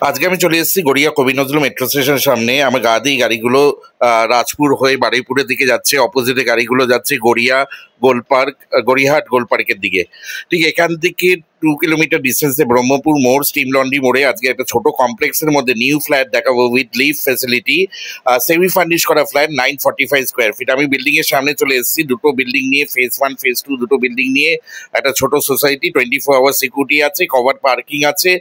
আজকে আমি চলে এসেছি গড়িয়া কবি নজরুল মেট্রো স্টেশনের সামনে। আমার গা দিয়ে গাড়িগুলো রাজপুর হয়ে বারুইপুরের দিকে যাচ্ছে, অপোজিটে গাড়িগুলো যাচ্ছে গড়িয়া গোলপার্ক, গড়িয়াহাট গোলপার্কের দিকে। ঠিক এখান থেকে 2 কিলোমিটার ডিস্টেন্সে ব্রহ্মপুর মোড়, স্টিম লন্ড্রি মোড়ে আজকে একটা ছোট কমপ্লেক্সের মধ্যে নিউ ফ্ল্যাট দেখাবো উইথ লিভ ফ্যাসিলিটি, সেমি ফার্নিশ করা ফ্ল্যাট 945 স্কোয়ার ফিট। আমি বিল্ডিং এর সামনে চলে এসেছি, দুটো বিল্ডিং নিয়ে, ফেজ 1 ফেজ 2 দুটো বিল্ডিং নিয়ে একটা ছোট সোসাইটি, 24 আওয়ার সিকিউরিটি আছে, কভার পার্কিং আছে।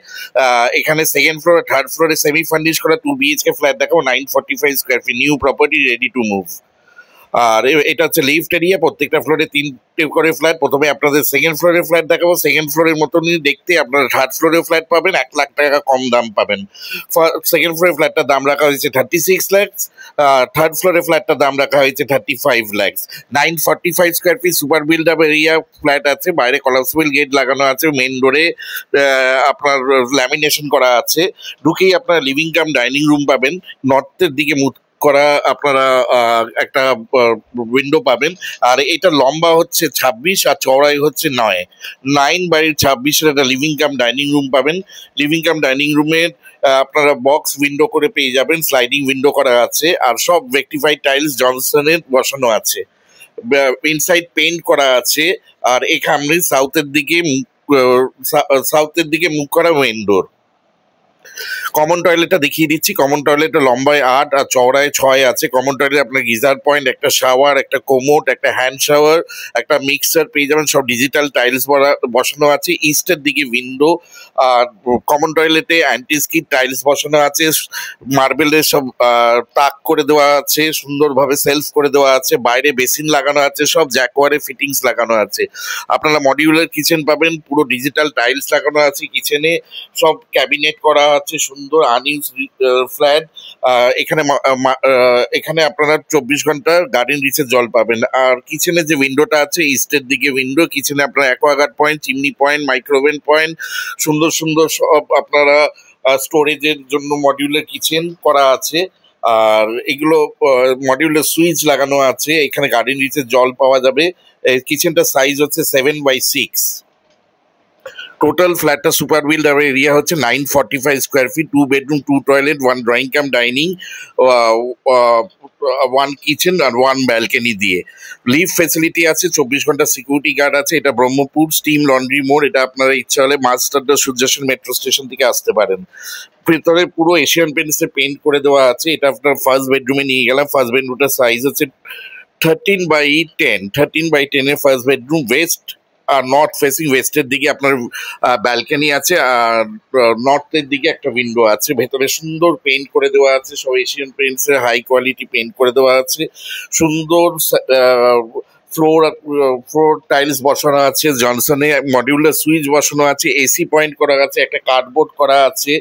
এখানে সেকেন্ড ফ্লোর থার্ড ফ্লোরে সেমি ফার্নিশ করা 2 বিএইচকে ফ্ল্যাট দেখাবো 945 square feet, new property, ready to move. আর এটা হচ্ছে লিফট এরিয়া, প্রত্যেকটা ফ্লোরে 3টে করে ফ্ল্যাট। প্রথমে আপনাদের সেকেন্ড ফ্লোরের ফ্ল্যাট দেখাবো, সেকেন্ড ফ্লোরের মতনই দেখতে আপনারা থার্ড ফ্লোরের ফ্ল্যাট পাবেন, 1,00,000 টাকা কম দাম পাবেন। সেকেন্ড ফ্লোরের ফ্ল্যাটটার দাম রাখা হয়েছে 36 lakhs, থার্ড ফ্লোরের ফ্ল্যাটটার দাম রাখা হয়েছে 35 lakhs। 945 square fit super build up area flat আছে, বাইরে কলাপসিবল গেট লাগানো আছে, মেন ডোরে আপনার ল্যামিনেশন করা আছে। ঢুকেই আপনারা লিভিং কাম ডাইনিং রুম পাবেন, নর্থের দিকে মুখ করা আপনারা একটা উইন্ডো পাবেন। আর এটা লম্বা হচ্ছে 26 আর চওড়াই হচ্ছে 9 9/26 একটা লিভিং কাম ডাইনিং রুম পাবেন। লিভিং কাম ডাইনিং রুমের আপনারা বক্স উইন্ডো করে পেয়ে যাবেন, স্লাইডিং উইন্ডো করা আছে, আর সব রেকটিফাইড টাইলস জনসনের বসানো আছে, ইনসাইড পেইন্ট করা আছে। আর এখানে সাউথের দিকে মুখ করা উইন্ডোর। কমন টয়লেটটা দেখিয়ে দিচ্ছি। কমন টয়লেটটা লম্বায় 8 আর চওড়ায় 6 আছে। কমন টয়লেট আপনার গিজার পয়েন্ট, একটা শাওয়ার, একটা কোমোট, একটা হ্যান্ড শাওয়ার, একটা মিক্সার পেয়ে যাবেন, সব ডিজিটাল টাইলস বসানো আছে। ইস্টের দিকে উইন্ডো। আর কমন টয়লেটে অ্যান্টি স্কিড টাইলস বসানো আছে, মার্বেলের সব তাক করে দেওয়া আছে, সুন্দরভাবে সেলফ করে দেওয়া আছে, বাইরে বেসিন লাগানো আছে, সব জ্যাকোয়ারে ফিটিংস লাগানো আছে। আপনারা মডিউলার কিচেন পাবেন, পুরো ডিজিটাল টাইলস লাগানো আছে কিচেনে, সব ক্যাবিনেট করা আছে, সুন্দর আনইউজ ফ্ল্যাট। এখানে আপনারা 24 ঘন্টা গার্ডেন রিচের জল পাবেন। আর কিচেনে যে উইন্ডোটা আছে, ইস্টের দিকে উইন্ডো, কিচেনে আপনার Aquaguard point, chimney point, micro oven point, সুন্দর সুন্দর সব আপনারা স্টোরেজের জন্য মডিউলার কিচেন করা আছে। আর এগুলো মডিউলার সুইচ লাগানো আছে, এখানে গার্ডেন রিচের জল পাওয়া যাবে। কিচেনটার সাইজ হচ্ছে 7/6। টোটাল ফ্ল্যাটটা সুপার বিল্ড আর এরিয়া হচ্ছে 945 square feet, 2 bedroom, 2 toilet, 1 drawing cum dining, 1 kitchen আর 1 ব্যালকনি দিয়ে। লিফট ফেসিলিটি আছে, 24 ঘন্টা সিকিউরিটি গার্ড আছে। এটা ব্রহ্মপুর স্টিম লন্ড্রি মোড়। এটা আপনারা ইচ্ছা হলে মাস্টারদা সূর্যাসন মেট্রো স্টেশন থেকে আসতে পারেন। ভেতরে পুরো এশিয়ান পেন্টসে পেন্ট করে দেওয়া আছে। এটা আপনার ফার্স্ট বেডরুমে নিয়ে গেলাম। ফার্স্ট বেডরুমটার সাইজ হচ্ছে 13/10। 13/10 এর ফার্স্ট বেডরুম, ওয়েস্ট আর নর্থ ফেসিং। ওয়েস্টের দিকে আপনার ব্যালকনি আছে, আর নর্থের দিকে একটা উইন্ডো আছে। ভেতরে সুন্দর পেইন্ট করে দেওয়া আছে, সব এশিয়ান পেইন্টস এর হাই কোয়ালিটি পেইন্ট করে দেওয়া আছে। সুন্দর ফ্লোর টাইলস বসানো আছে, জনসনে মডিউলার সুইচ বসানো আছে, এসি পয়েন্ট করা আছে, একটা কার্ডবোর্ড করা আছে।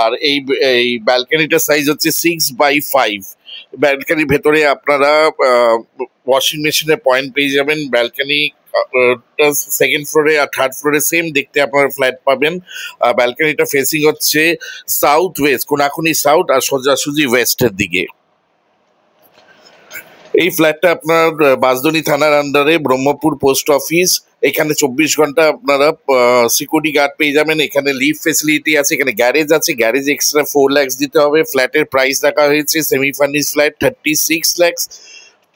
আর এই ব্যালকনিটার সাইজ হচ্ছে 6/5। ব্যালকনির ভেতরে আপনারা ওয়াশিং মেশিনের পয়েন্ট পেয়ে যাবেন। ব্যালকনি সেকেন্ড ফ্লোরে আর থার্ড ফ্লোরে সেম দেখতে আপনারা ফ্ল্যাট পাবেন। ব্যালকনিটা ফেসিং হচ্ছে সাউথ ওয়েস্ট, কোনাকুনি সাউথ, আর সোজাসুজি ওয়েস্টের দিকে। এই ফ্ল্যাটটা আপনার বাঁশদ্রোণী থানার আন্ডারে, ব্রহ্মপুর পোস্ট অফিস। এখানে 24 ঘন্টা আপনারা সিকিউরিটি গার্ড পেয়ে যাবেন। এখানে লিফট ফেসিলিটি আছে, এখানে গ্যারেজ আছে, গ্যারেজ এক্সট্রা 4 lakhs দিতে হবে। ফ্ল্যাটের প্রাইস রাখা হয়েছে semi furnish flat 36 lakhs,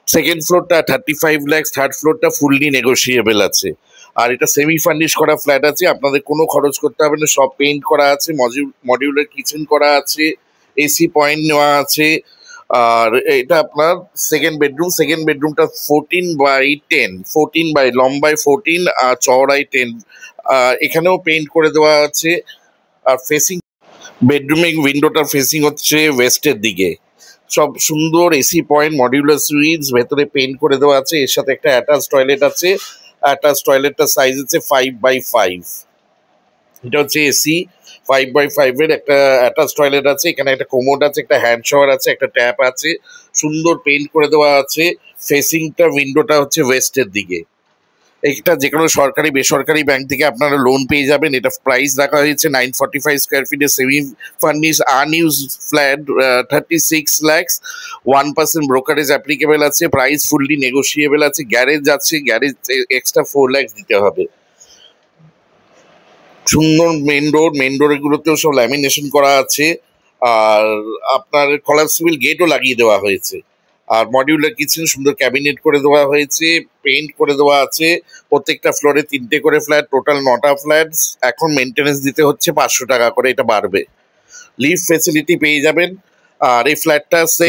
second ফ্লোরটা 35 lakhs, থার্ড ফ্লোরটা ফুললি নেগোসিয়েবল আছে। আর এটা সেমি ফার্নিশ করা ফ্ল্যাট আছে, আপনাদের কোনো খরচ করতে হবে না, সব পেইন্ট করা আছে, মডিউলার কিচেন করা আছে, এসি পয়েন্ট নেওয়া আছে। আর এটা আপনার সেকেন্ড বেডরুমটা 14/10, 14 লম্বায় 14 আর চওড়ায় 10। এখানেও পেইন্ট করে দেওয়া আছে। আর ফেসিং বেডরুমে উইন্ডোটার ফেসিং হচ্ছে ওয়েস্টের দিকে। সব সুন্দর এসি পয়েন্ট, মডিউলার সুইচ, ভেতরে পেইন্ট করে দেওয়া আছে। এর সাথে একটা অ্যাটাচ টয়লেট আছে। অ্যাটাচ টয়লেটটার সাইজ হচ্ছে 5/5। এটা হচ্ছে এসি 5/5 এর একটা অ্যাটাচ টয়লেট আছে। এখানে একটা কোমোড আছে, একটা হ্যান্ড শাওয়ার আছে, একটা ট্যাপ আছে, সুন্দর পেইন্ট করে দেওয়া আছে। ফেসিংটা উইন্ডোটা হচ্ছে ওয়েস্টের দিকে। এটা যে কোনো সরকারি বেসরকারি ব্যাংক থেকে আপনারা লোন পেয়ে যাবেন। এটা প্রাইস রাখা হয়েছে 945 স্কোয়ার ফিটের semi furnish আনইউজ flat 36 lakhs। 1% brokerage applicable আছে, প্রাইস ফুললি নেগোসিয়েবল আছে। গ্যারেজ আছে, গ্যারেজ এক্সট্রা 4 lakhs দিতে হবে। সুন্দর মেন ডোরগুলোতেও সব ল্যামিনেশন করা আছে। আর আপনার কলাপসিবল গেটও লাগিয়ে দেওয়া হয়েছে। আর মডিউলার কিচেন সুন্দর ক্যাবিনেট করে দেওয়া হয়েছে, পেইন্ট করে দেওয়া আছে। প্রত্যেকটা ফ্লোরে 3টে করে ফ্ল্যাট, টোটাল 9টা ফ্ল্যাটস। এখন মেনটেনেন্স দিতে হচ্ছে 500 টাকা করে, এটা বাড়বে। লিফট ফেসিলিটি পেয়ে যাবেন। আর এই ফ্ল্যাটটা সেই